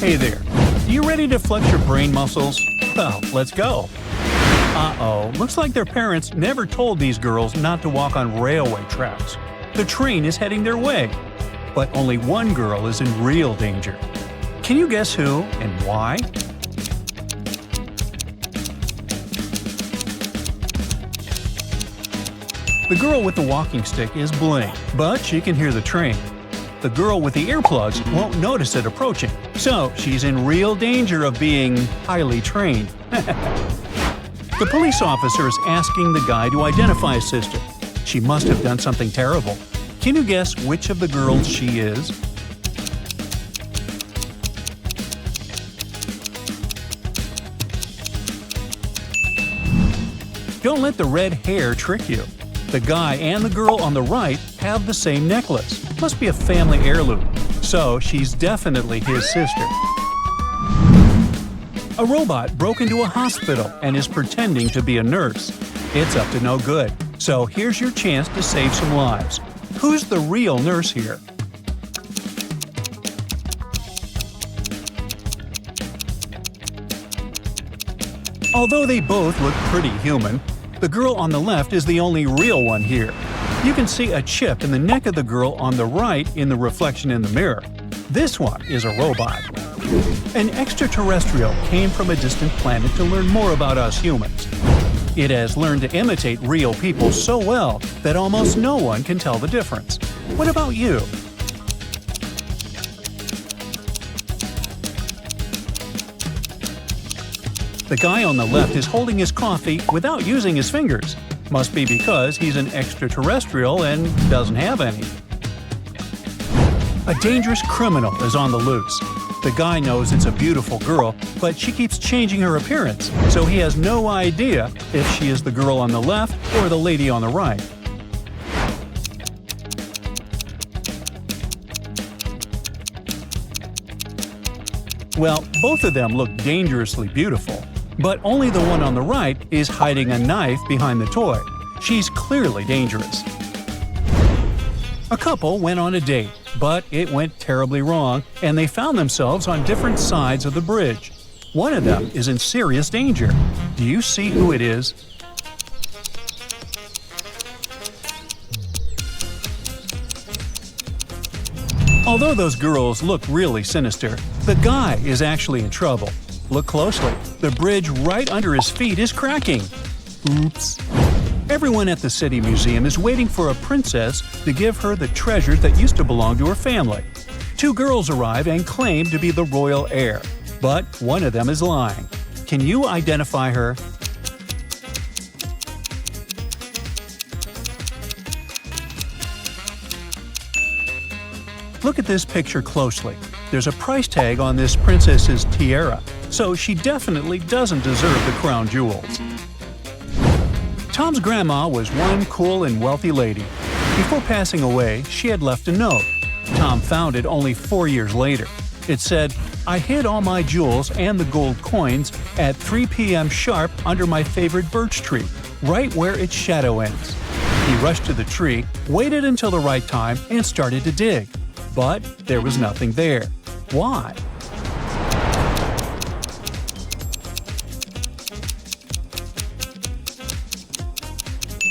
Hey there, you ready to flex your brain muscles? Well, let's go. Uh-oh, looks like their parents never told these girls not to walk on railway tracks. The train is heading their way. But only one girl is in real danger. Can you guess who and why? The girl with the walking stick is Bling, but she can hear the train. The girl with the earplugs won't notice it approaching, so she's in real danger of being highly trained. The police officer is asking the guy to identify his sister. She must have done something terrible. Can you guess which of the girls she is? Don't let the red hair trick you. The guy and the girl on the right have the same necklace. Must be a family heirloom. So she's definitely his sister. A robot broke into a hospital and is pretending to be a nurse. It's up to no good. So here's your chance to save some lives. Who's the real nurse here? Although they both look pretty human, the girl on the left is the only real one here. You can see a chip in the neck of the girl on the right in the reflection in the mirror. This one is a robot. An extraterrestrial came from a distant planet to learn more about us humans. It has learned to imitate real people so well that almost no one can tell the difference. What about you? The guy on the left is holding his coffee without using his fingers. Must be because he's an extraterrestrial and doesn't have any. A dangerous criminal is on the loose. The guy knows it's a beautiful girl, but she keeps changing her appearance, so he has no idea if she is the girl on the left or the lady on the right. Well, both of them look dangerously beautiful, but only the one on the right is hiding a knife behind the toy. She's clearly dangerous. A couple went on a date, but it went terribly wrong, and they found themselves on different sides of the bridge. One of them is in serious danger. Do you see who it is? Although those girls look really sinister, the guy is actually in trouble. Look closely. The bridge right under his feet is cracking. Oops. Everyone at the City Museum is waiting for a princess to give her the treasures that used to belong to her family. Two girls arrive and claim to be the royal heir, but one of them is lying. Can you identify her? Look at this picture closely. There's a price tag on this princess's tiara, so she definitely doesn't deserve the crown jewels. Tom's grandma was one cool and wealthy lady. Before passing away, she had left a note. Tom found it only 4 years later. It said, "I hid all my jewels and the gold coins at 3 p.m. sharp under my favorite birch tree, right where its shadow ends." He rushed to the tree, waited until the right time, and started to dig. But there was nothing there. Why?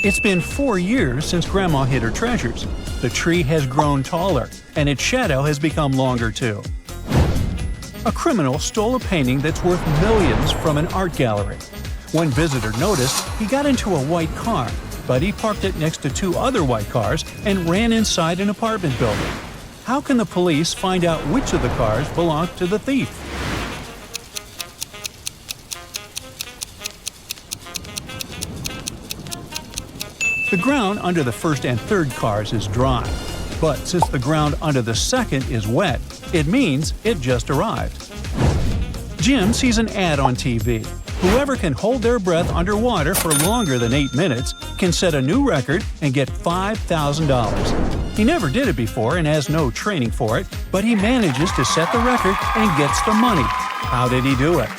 It's been 4 years since Grandma hid her treasures. The tree has grown taller, and its shadow has become longer too. A criminal stole a painting that's worth millions from an art gallery. One visitor noticed he got into a white car, but he parked it next to 2 other white cars and ran inside an apartment building. How can the police find out which of the cars belonged to the thief? The ground under the first and third cars is dry, but since the ground under the second is wet, it means it just arrived. Jim sees an ad on TV. Whoever can hold their breath underwater for longer than 8 minutes can set a new record and get $5,000. He never did it before and has no training for it, but he manages to set the record and gets the money. How did he do it?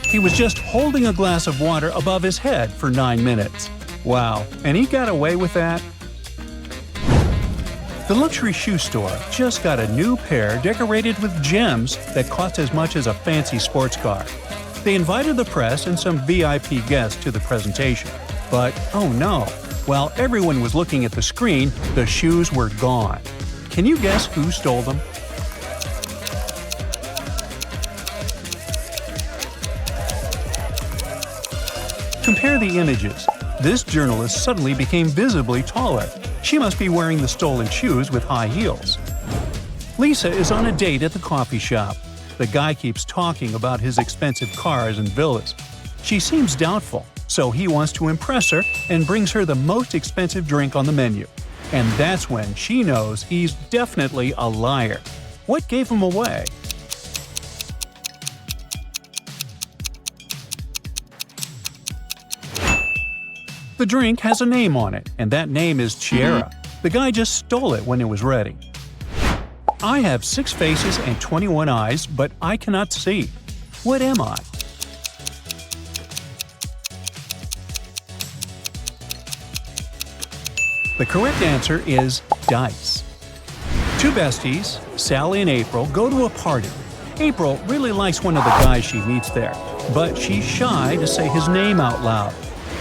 He was just holding a glass of water above his head for 9 minutes. Wow, and he got away with that? The luxury shoe store just got a new pair decorated with gems that cost as much as a fancy sports car. They invited the press and some VIP guests to the presentation. But oh no, while everyone was looking at the screen, the shoes were gone. Can you guess who stole them? Compare the images. This journalist suddenly became visibly taller. She must be wearing the stolen shoes with high heels. Lisa is on a date at the coffee shop. The guy keeps talking about his expensive cars and villas. She seems doubtful, so he wants to impress her and brings her the most expensive drink on the menu. And that's when she knows he's definitely a liar. What gave him away? The drink has a name on it, and that name is Tierra. The guy just stole it when it was ready. I have 6 faces and 21 eyes, but I cannot see. What am I? The correct answer is dice. 2 besties, Sally and April, go to a party. April really likes one of the guys she meets there, but she's shy to say his name out loud.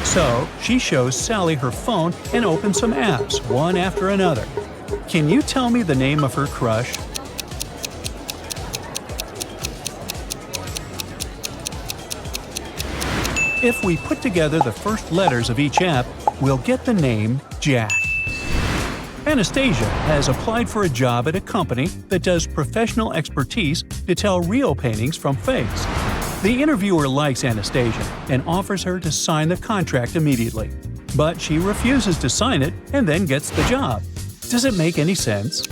So, she shows Sally her phone and opens some apps, one after another. Can you tell me the name of her crush? If we put together the first letters of each app, we'll get the name Jack. Anastasia has applied for a job at a company that does professional expertise to tell real paintings from fakes. The interviewer likes Anastasia and offers her to sign the contract immediately. But she refuses to sign it and then gets the job. Does it make any sense?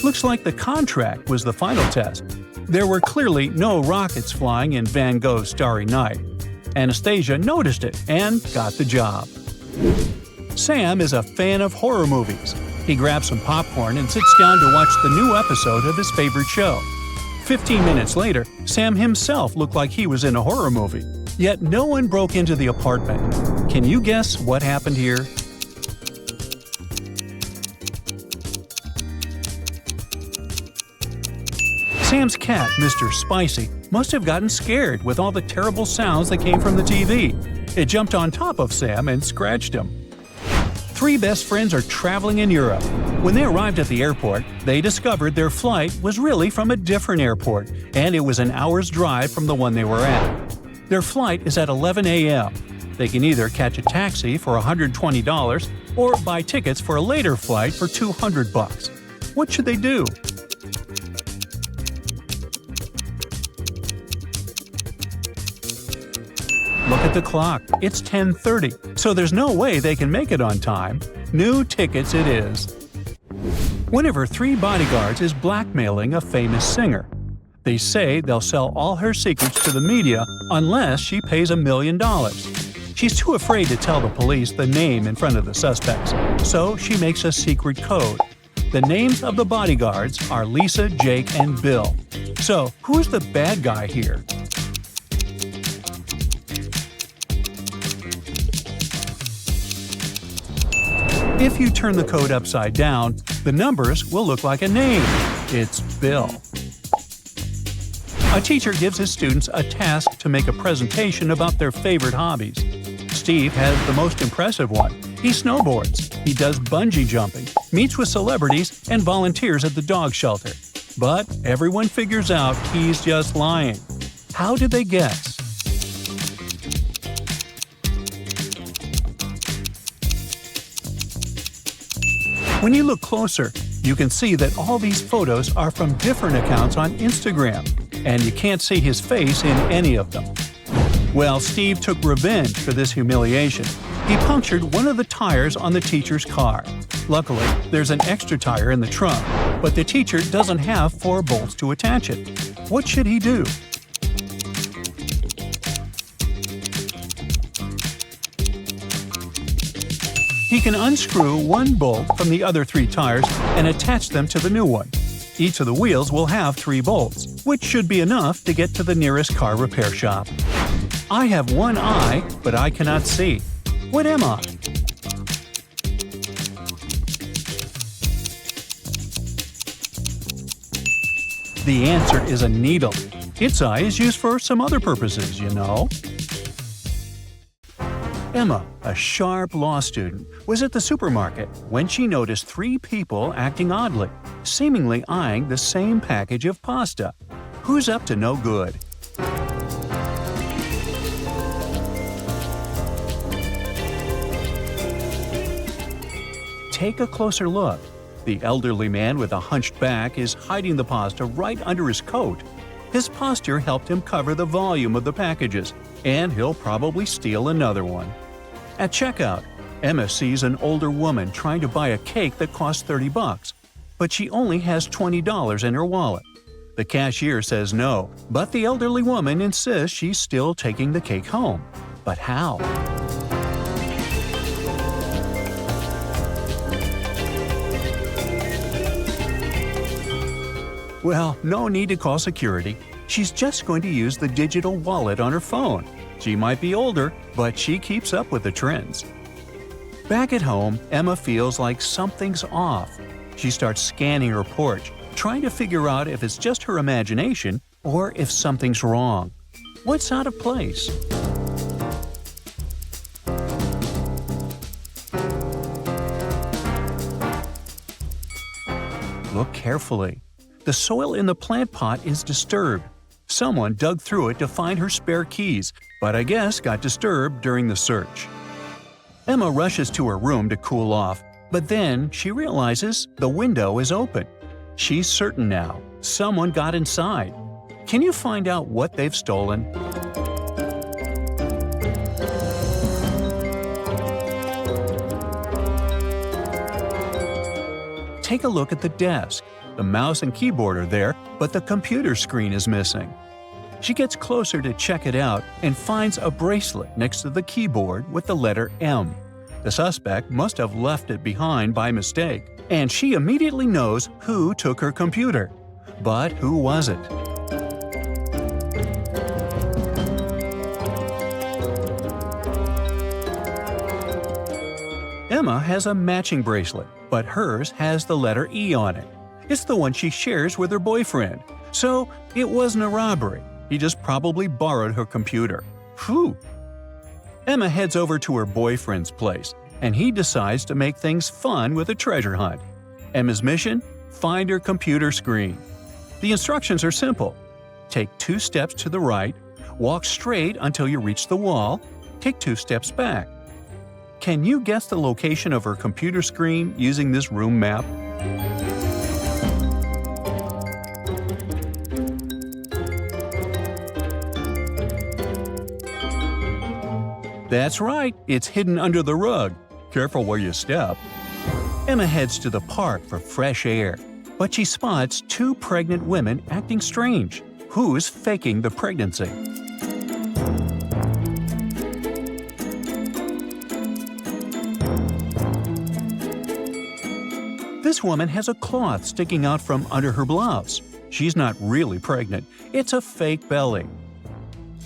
Looks like the contract was the final test. There were clearly no rockets flying in Van Gogh's Starry Night. Anastasia noticed it and got the job. Sam is a fan of horror movies. He grabs some popcorn and sits down to watch the new episode of his favorite show. 15 minutes later, Sam himself looked like he was in a horror movie. Yet no one broke into the apartment. Can you guess what happened here? Sam's cat, Mr. Spicy, must have gotten scared with all the terrible sounds that came from the TV. It jumped on top of Sam and scratched him. 3 best friends are traveling in Europe. When they arrived at the airport, they discovered their flight was really from a different airport, and it was an hour's drive from the one they were at. Their flight is at 11 a.m. They can either catch a taxi for $120 or buy tickets for a later flight for $200. What should they do? Look at the clock. It's 10:30, so there's no way they can make it on time. New tickets it is. One of her 3 bodyguards is blackmailing a famous singer. They say they'll sell all her secrets to the media unless she pays $1 million. She's too afraid to tell the police the name in front of the suspects, so she makes a secret code. The names of the bodyguards are Lisa, Jake, and Bill. So, who's the bad guy here? If you turn the code upside down, the numbers will look like a name. It's Bill. A teacher gives his students a task to make a presentation about their favorite hobbies. Steve has the most impressive one. He snowboards, he does bungee jumping, meets with celebrities, and volunteers at the dog shelter. But everyone figures out he's just lying. How did they guess? When you look closer, you can see that all these photos are from different accounts on Instagram, and you can't see his face in any of them. Well, Steve took revenge for this humiliation. He punctured one of the tires on the teacher's car. Luckily, there's an extra tire in the trunk, but the teacher doesn't have 4 bolts to attach it. What should he do? He can unscrew 1 bolt from the other 3 tires and attach them to the new one. Each of the wheels will have 3 bolts, which should be enough to get to the nearest car repair shop. I have one eye, but I cannot see. What am I? The answer is a needle. Its eye is used for some other purposes, you know. Emma, a sharp law student, was at the supermarket when she noticed 3 people acting oddly, seemingly eyeing the same package of pasta. Who's up to no good? Take a closer look. The elderly man with a hunched back is hiding the pasta right under his coat. His posture helped him cover the volume of the packages, and he'll probably steal another one. At checkout, Emma sees an older woman trying to buy a cake that costs $30, but she only has $20 in her wallet. The cashier says no, but the elderly woman insists she's still taking the cake home. But how? Well, no need to call security. She's just going to use the digital wallet on her phone. She might be older, but she keeps up with the trends. Back at home, Emma feels like something's off. She starts scanning her porch, trying to figure out if it's just her imagination or if something's wrong. What's out of place? Look carefully. The soil in the plant pot is disturbed. Someone dug through it to find her spare keys, but I guess got disturbed during the search. Emma rushes to her room to cool off, but then she realizes the window is open. She's certain now someone got inside. Can you find out what they've stolen? Take a look at the desk. The mouse and keyboard are there, but the computer screen is missing. She gets closer to check it out and finds a bracelet next to the keyboard with the letter M. The suspect must have left it behind by mistake, and she immediately knows who took her computer. But who was it? Emma has a matching bracelet, but hers has the letter E on it. It's the one she shares with her boyfriend. So it wasn't a robbery. He just probably borrowed her computer. Phew! Emma heads over to her boyfriend's place, and he decides to make things fun with a treasure hunt. Emma's mission? Find her computer screen. The instructions are simple. Take 2 steps to the right, walk straight until you reach the wall, take 2 steps back. Can you guess the location of her computer screen using this room map? That's right, it's hidden under the rug. Careful where you step. Emma heads to the park for fresh air, but she spots 2 pregnant women acting strange. Who's faking the pregnancy? This woman has a cloth sticking out from under her blouse. She's not really pregnant. It's a fake belly.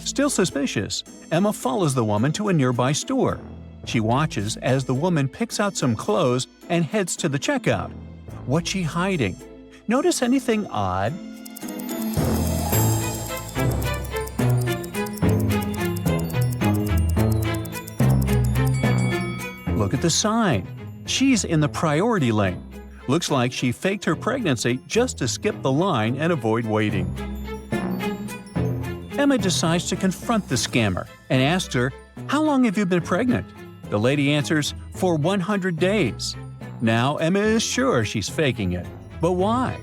Still suspicious, Emma follows the woman to a nearby store. She watches as the woman picks out some clothes and heads to the checkout. What's she hiding? Notice anything odd? Look at the sign. She's in the priority lane. Looks like she faked her pregnancy just to skip the line and avoid waiting. Emma decides to confront the scammer and asks her, "How long have you been pregnant?" The lady answers, "For 100 days." Now Emma is sure she's faking it. But why?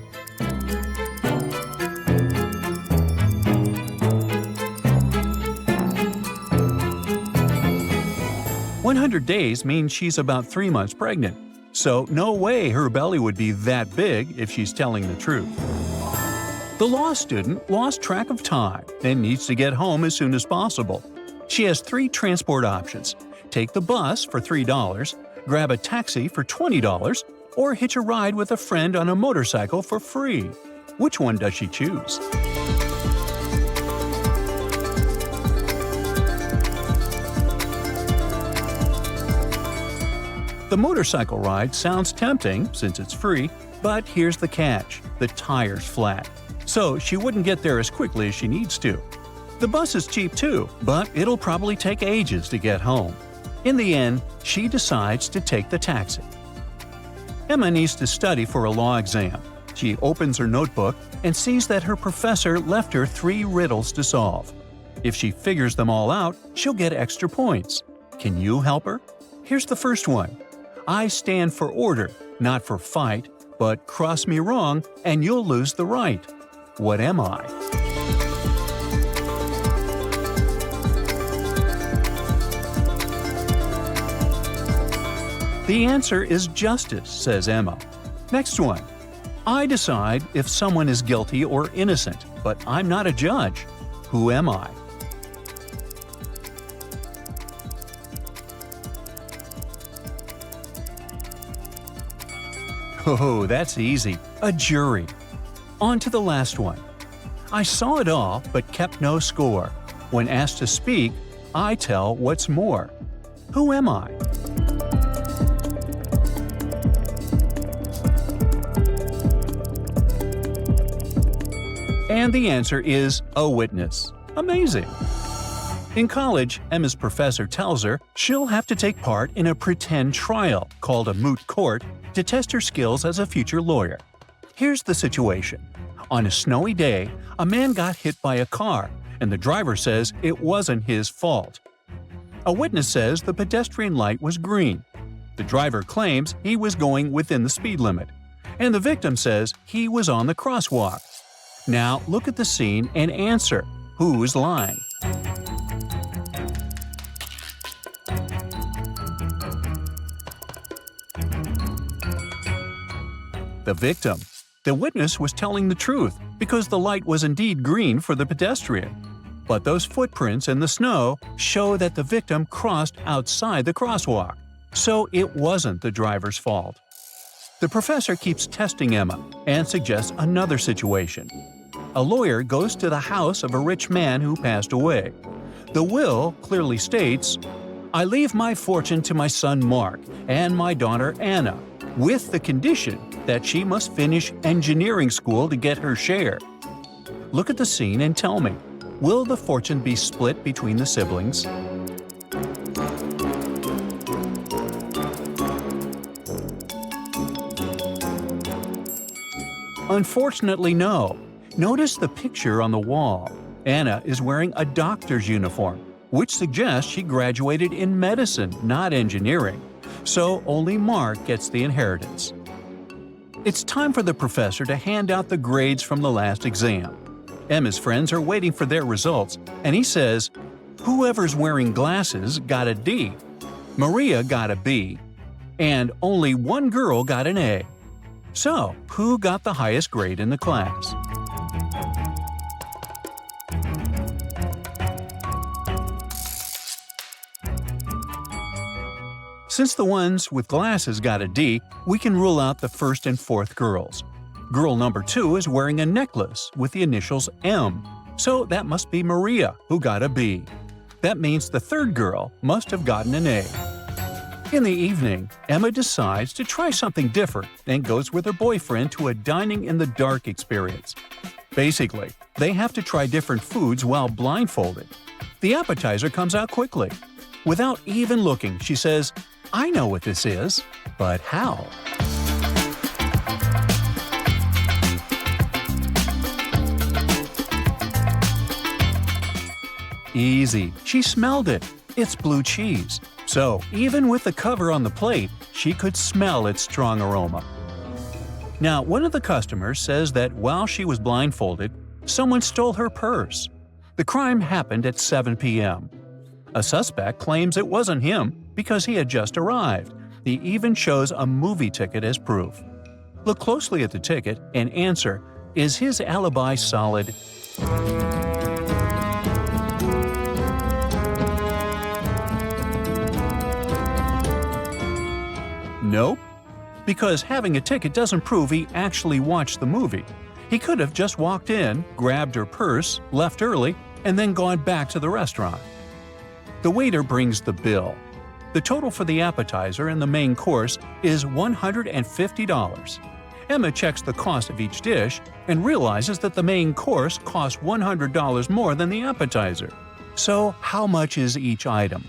"100 days means she's about 3 months pregnant. So no way her belly would be that big if she's telling the truth." The law student lost track of time and needs to get home as soon as possible. She has 3 transport options: take the bus for $3, grab a taxi for $20, or hitch a ride with a friend on a motorcycle for free. Which one does she choose? The motorcycle ride sounds tempting since it's free, but here's the catch: the tire's flat. So she wouldn't get there as quickly as she needs to. The bus is cheap too, but it'll probably take ages to get home. In the end, she decides to take the taxi. Emma needs to study for a law exam. She opens her notebook and sees that her professor left her 3 riddles to solve. If she figures them all out, she'll get extra points. Can you help her? Here's the first one. I stand for order, not for fight, but cross me wrong and you'll lose the right. What am I? The answer is justice, says Emma. Next one. I decide if someone is guilty or innocent, but I'm not a judge. Who am I? Oh, that's easy. A jury. On to the last one. I saw it all, but kept no score. When asked to speak, I tell what's more. Who am I? And the answer is a witness. Amazing! In college, Emma's professor tells her she'll have to take part in a pretend trial called a moot court to test her skills as a future lawyer. Here's the situation. On a snowy day, a man got hit by a car, and the driver says it wasn't his fault. A witness says the pedestrian light was green. The driver claims he was going within the speed limit, and the victim says he was on the crosswalk. Now look at the scene and answer. Who's lying? The victim. The witness was telling the truth because the light was indeed green for the pedestrian. But those footprints in the snow show that the victim crossed outside the crosswalk, so it wasn't the driver's fault. The professor keeps testing Emma and suggests another situation. A lawyer goes to the house of a rich man who passed away. The will clearly states, I leave my fortune to my son Mark and my daughter Anna, with the condition that she must finish engineering school to get her share. Look at the scene and tell me, will the fortune be split between the siblings? Unfortunately, no. Notice the picture on the wall. Anna is wearing a doctor's uniform, which suggests she graduated in medicine, not engineering. So only Mark gets the inheritance. It's time for the professor to hand out the grades from the last exam. Emma's friends are waiting for their results, and he says, whoever's wearing glasses got a D, Maria got a B, and only one girl got an A. So, who got the highest grade in the class? Since the ones with glasses got a D, we can rule out the first and fourth girls. Girl number 2 is wearing a necklace with the initials M, so that must be Maria, who got a B. That means the third girl must have gotten an A. In the evening, Emma decides to try something different and goes with her boyfriend to a dining-in-the-dark experience. Basically, they have to try different foods while blindfolded. The appetizer comes out quickly. Without even looking, she says, I know what this is, but how? Easy. She smelled it. It's blue cheese. So, even with the cover on the plate, she could smell its strong aroma. Now, one of the customers says that while she was blindfolded, someone stole her purse. The crime happened at 7 p.m. A suspect claims it wasn't him because he had just arrived. He even shows a movie ticket as proof. Look closely at the ticket and answer, is his alibi solid? Nope. Because having a ticket doesn't prove he actually watched the movie. He could have just walked in, grabbed her purse, left early, and then gone back to the restaurant. The waiter brings the bill. The The total for the appetizer and the main course is $150. Emma checks the cost of each dish and realizes that the main course costs $100 more than the appetizer. So, how much is each item?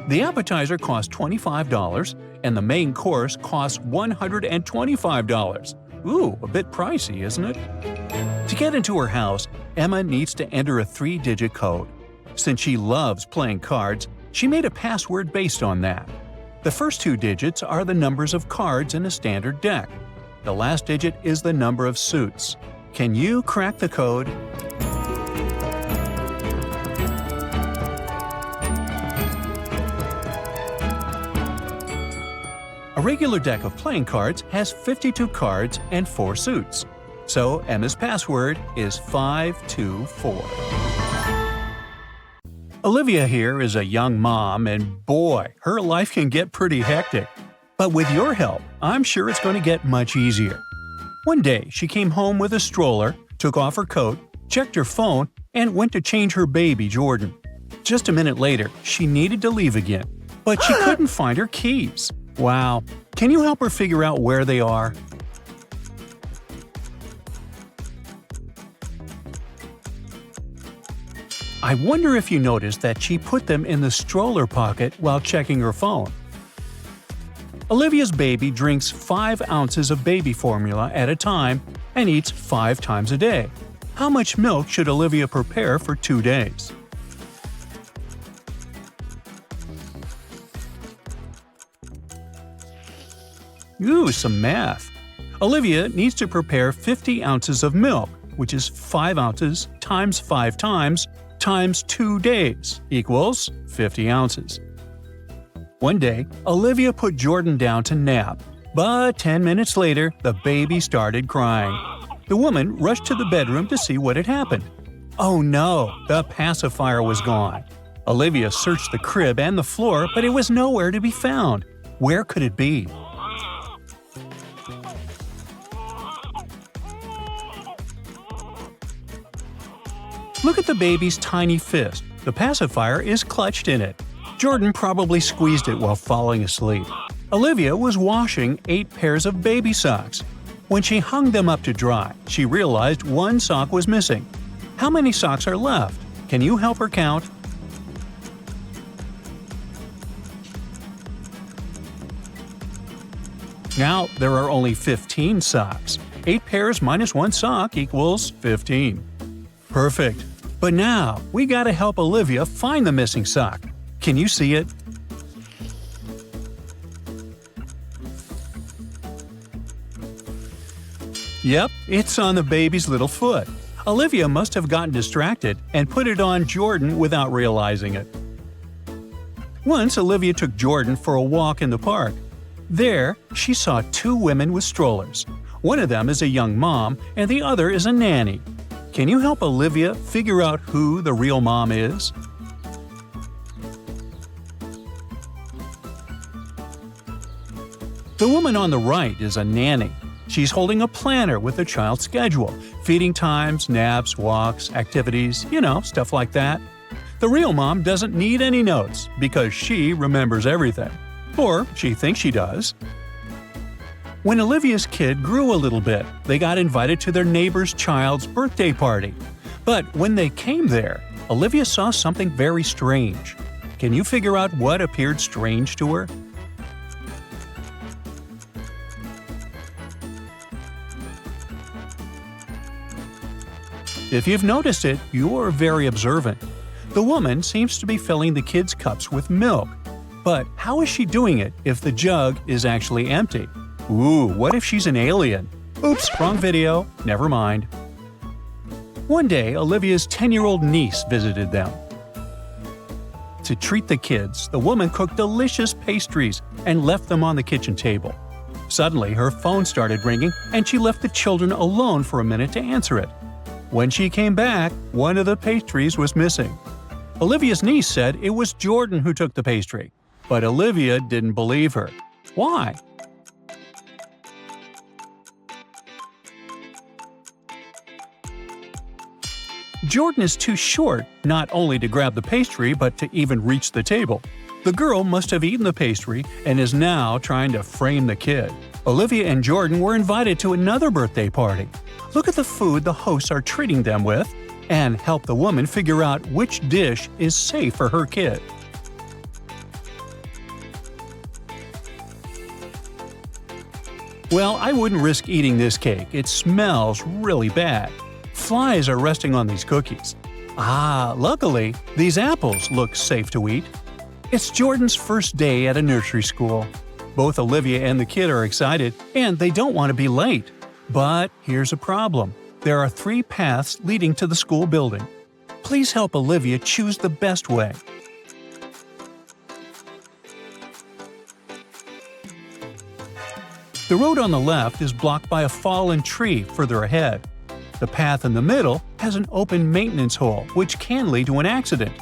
The appetizer costs $25 and the main course costs $125. Ooh, a bit pricey, isn't it? To get into her house, Emma needs to enter a 3-digit code. Since she loves playing cards, she made a password based on that. The first 2 digits are the numbers of cards in a standard deck. The last digit is the number of suits. Can you crack the code? A regular deck of playing cards has 52 cards and 4 suits. So Emma's password is 524. Olivia here is a young mom, and boy, her life can get pretty hectic. But with your help, I'm sure it's going to get much easier. One day, she came home with a stroller, took off her coat, checked her phone, and went to change her baby, Jordan. Just a minute later, she needed to leave again, but she couldn't find her keys. Wow. Can you help her figure out where they are? I wonder if you noticed that she put them in the stroller pocket while checking her phone. Olivia's baby drinks 5 ounces of baby formula at a time and eats 5 times a day. How much milk should Olivia prepare for 2 days? Ooh, some math. Olivia needs to prepare 50 ounces of milk, which is 5 ounces times 5 times 2 days equals 50 ounces. One day, Olivia put Jordan down to nap, but 10 minutes later, the baby started crying. The woman rushed to the bedroom to see what had happened. Oh no, the pacifier was gone. Olivia searched the crib and the floor, but it was nowhere to be found. Where could it be? Look at the baby's tiny fist. The pacifier is clutched in it. Jordan probably squeezed it while falling asleep. Olivia was washing 8 pairs of baby socks. When she hung them up to dry, she realized 1 sock was missing. How many socks are left? Can you help her count? Now there are only 15 socks. 8 pairs minus 1 sock equals 15. Perfect. But now, we gotta help Olivia find the missing sock. Can you see it? Yep, it's on the baby's little foot. Olivia must have gotten distracted and put it on Jordan without realizing it. Once, Olivia took Jordan for a walk in the park. There, she saw 2 women with strollers. One of them is a young mom, and the other is a nanny. Can you help Olivia figure out who the real mom is? The woman on the right is a nanny. She's holding a planner with the child's schedule, feeding times, naps, walks, activities, stuff like that. The real mom doesn't need any notes because she remembers everything. Or she thinks she does. When Olivia's kid grew a little bit, they got invited to their neighbor's child's birthday party. But when they came there, Olivia saw something very strange. Can you figure out what appeared strange to her? If you've noticed it, you're very observant. The woman seems to be filling the kids' cups with milk. But how is she doing it if the jug is actually empty? Ooh, what if she's an alien? Oops, wrong video. Never mind. One day, Olivia's 10-year-old niece visited them. To treat the kids, the woman cooked delicious pastries and left them on the kitchen table. Suddenly, her phone started ringing and she left the children alone for a minute to answer it. When she came back, one of the pastries was missing. Olivia's niece said it was Jordan who took the pastry, but Olivia didn't believe her. Why? Jordan is too short not only to grab the pastry but to even reach the table. The girl must have eaten the pastry and is now trying to frame the kid. Olivia and Jordan were invited to another birthday party. Look at the food the hosts are treating them with and help the woman figure out which dish is safe for her kid. Well, I wouldn't risk eating this cake. It smells really bad. Flies are resting on these cookies. Luckily, these apples look safe to eat. It's Jordan's first day at a nursery school. Both Olivia and the kid are excited, and they don't want to be late. But here's a problem. There are 3 paths leading to the school building. Please help Olivia choose the best way. The road on the left is blocked by a fallen tree further ahead. The path in the middle has an open maintenance hole, which can lead to an accident.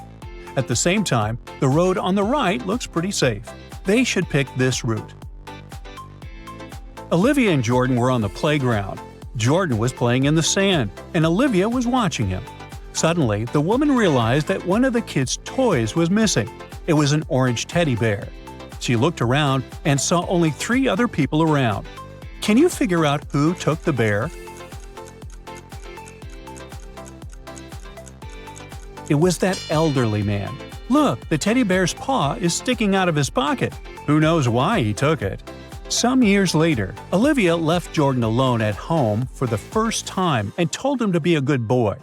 At the same time, the road on the right looks pretty safe. They should pick this route. Olivia and Jordan were on the playground. Jordan was playing in the sand, and Olivia was watching him. Suddenly, the woman realized that one of the kids' toys was missing. It was an orange teddy bear. She looked around and saw only 3 other people around. Can you figure out who took the bear? It was that elderly man. Look, the teddy bear's paw is sticking out of his pocket. Who knows why he took it? Some years later, Olivia left Jordan alone at home for the first time and told him to be a good boy.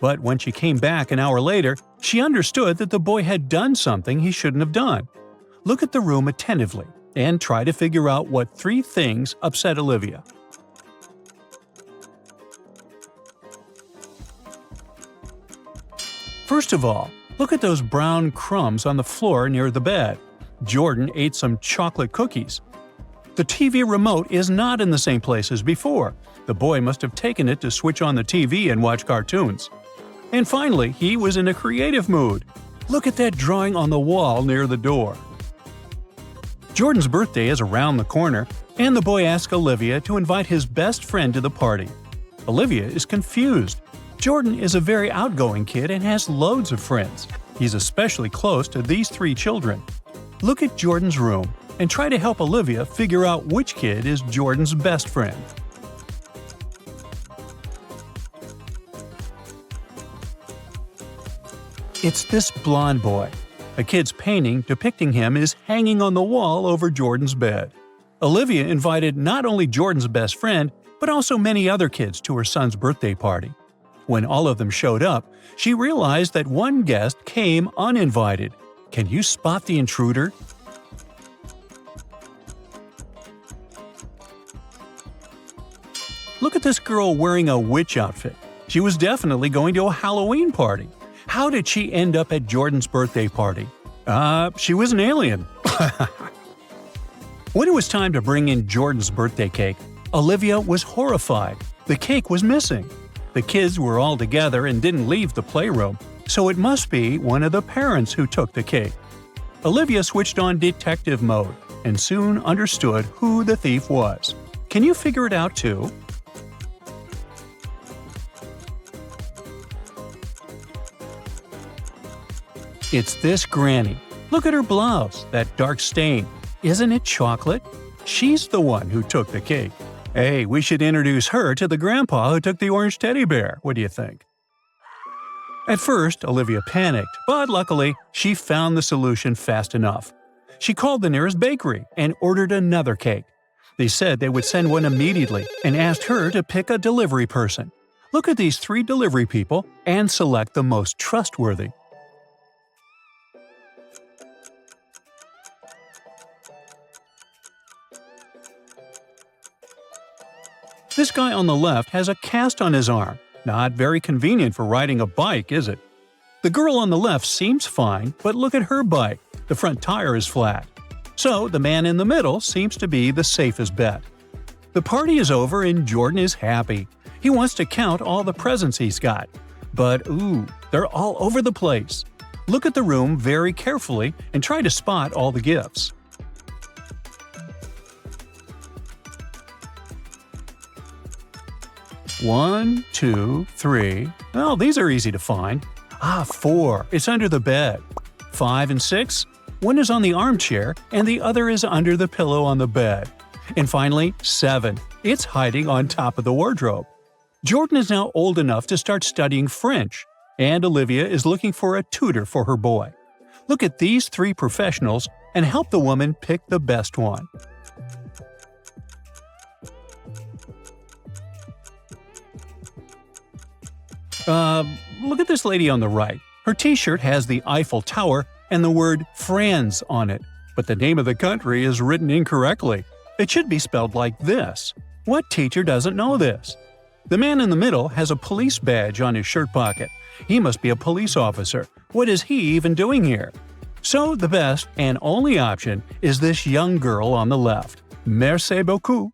But when she came back an hour later, she understood that the boy had done something he shouldn't have done. Look at the room attentively and try to figure out what 3 things upset Olivia. First of all, look at those brown crumbs on the floor near the bed. Jordan ate some chocolate cookies. The TV remote is not in the same place as before. The boy must have taken it to switch on the TV and watch cartoons. And finally, he was in a creative mood. Look at that drawing on the wall near the door. Jordan's birthday is around the corner, and the boy asks Olivia to invite his best friend to the party. Olivia is confused. Jordan is a very outgoing kid and has loads of friends. He's especially close to these 3 children. Look at Jordan's room and try to help Olivia figure out which kid is Jordan's best friend. It's this blonde boy. A kid's painting depicting him is hanging on the wall over Jordan's bed. Olivia invited not only Jordan's best friend, but also many other kids to her son's birthday party. When all of them showed up, she realized that one guest came uninvited. Can you spot the intruder? Look at this girl wearing a witch outfit. She was definitely going to a Halloween party. How did she end up at Jordan's birthday party? She was an alien. When it was time to bring in Jordan's birthday cake, Olivia was horrified. The cake was missing. The kids were all together and didn't leave the playroom, so it must be one of the parents who took the cake. Olivia switched on detective mode and soon understood who the thief was. Can you figure it out too? It's this granny. Look at her blouse, that dark stain. Isn't it chocolate? She's the one who took the cake. Hey, we should introduce her to the grandpa who took the orange teddy bear. What do you think? At first, Olivia panicked, but luckily, she found the solution fast enough. She called the nearest bakery and ordered another cake. They said they would send one immediately and asked her to pick a delivery person. Look at these 3 delivery people and select the most trustworthy. This guy on the left has a cast on his arm. Not very convenient for riding a bike, is it? The girl on the left seems fine, but look at her bike. The front tire is flat. So the man in the middle seems to be the safest bet. The party is over and Jordan is happy. He wants to count all the presents he's got. But they're all over the place. Look at the room very carefully and try to spot all the gifts. 1, 2, 3. Well, these are easy to find. 4. It's under the bed. 5 and 6. One is on the armchair and the other is under the pillow on the bed. And finally, 7. It's hiding on top of the wardrobe. Jordan is now old enough to start studying French, and Olivia is looking for a tutor for her boy. Look at these 3 professionals and help the woman pick the best one. Look at this lady on the right. Her t-shirt has the Eiffel Tower and the word France on it, but the name of the country is written incorrectly. It should be spelled like this. What teacher doesn't know this? The man in the middle has a police badge on his shirt pocket. He must be a police officer. What is he even doing here? So the best and only option is this young girl on the left. Merci beaucoup.